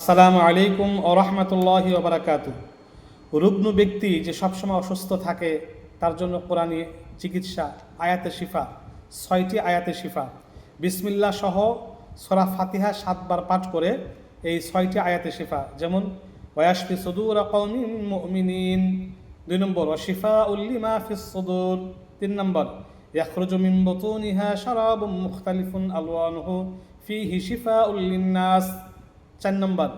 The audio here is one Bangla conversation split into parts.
আসসালামু আলাইকুম ওয়া রাহমাতুল্লাহি ওয়া বারাকাতুহু। রুগ্ন ব্যক্তি যে সবসময় অসুস্থ থাকে তার জন্য কোরআনী চিকিৎসা, আয়াতে শিফা, 6টি আয়াতে শিফা। বিসমিল্লাহ সহ সূরা ফাতিহা 7 বার পাঠ করে এই 6টি আয়াতে শিফা, যেমন ওয়াশফি সুদুরা কওমিন মুমিনিন, 2 নম্বর ওয়া শিফাউল লিমা ফিস সুদুর, 3 নম্বর ইয়াখরুজু মিন বুতুনিহা শারাবুম মুখতালিফুন আলওয়ানুহু ফীহি শিফাউল লিন্নাস, 4 নম্বর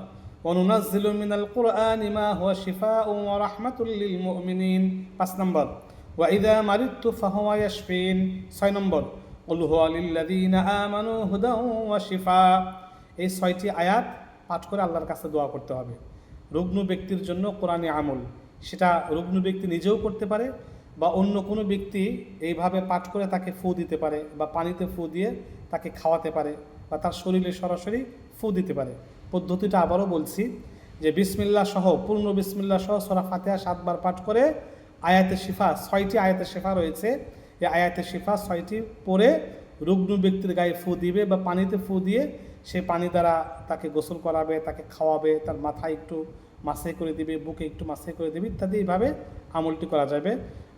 ওয়ানুনাজ্জিলু মিনাল কুরআনি মা হুয়া শিফাউন ওয়া রাহমাতুল লিল মুমিনিন, 5 নম্বর ওয়া ইযা মারিদতু ফাহুয়া ইয়াশফিন, 6 নম্বর কুল হুয়া লিল্লাযীনা আমানু হুদাও ওয়া শিফা। এই 6টি আয়াত পাঠ করে আল্লাহর কাছে দোয়া করতে হবে। রুগ্ন ব্যক্তির জন্য কোরআনী আমল, সেটা রুগ্ন ব্যক্তি নিজেও করতে পারে বা অন্য কোনো ব্যক্তি এইভাবে পাঠ করে তাকে ফু দিতে পারে বা পানিতে ফু দিয়ে তাকে খাওয়াতে পারে বা তার শরীরে সরাসরি ফু দিতে পারে। পদ্ধতিটা আবারও বলছি যে বিসমিল্লাহ সহ, পূর্ণ বিসমিল্লাহ সহ সূরা ফাতিহা 7 বার পাঠ করে আয়াতে শিফা, 6টি আয়াতে শিফা রয়েছে, এই আয়াতে শিফা 6টি পড়ে রুগ্ন ব্যক্তির গায়ে ফু দিবে বা পানিতে ফু দিয়ে সেই পানি দ্বারা তাকে গোসল করাবে, তাকে খাওয়াবে, তার মাথায় একটু মাসাজ করে দিবে, বুকে একটু মাসাজ করে দিবে ইত্যাদি। এইভাবে আমলটি করা যাবে।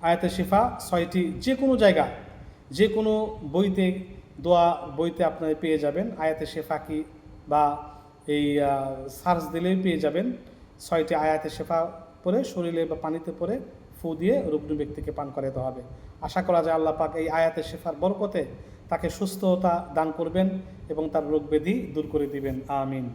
আয়াতে শিফা 6টি যে কোনো জায়গা, যে কোনো বইতে, দোয়া বইতে আপনারা পেয়ে যাবেন। আয়াতে শিফা কি বা এই সার্চ দিলেই পেয়ে যাবেন। 6টি আয়াতে শিফা পরে শরীরে বা পানিতে পরে ফু দিয়ে রুগ্ন ব্যক্তিকে পান করাতে হবে। আশা করা যায় আল্লাহ পাক এই আয়াতে শিফার বরকতে তাকে সুস্থতা দান করবেন এবং তার রোগ ব্যাধি দূর করে দিবেন। আমিন।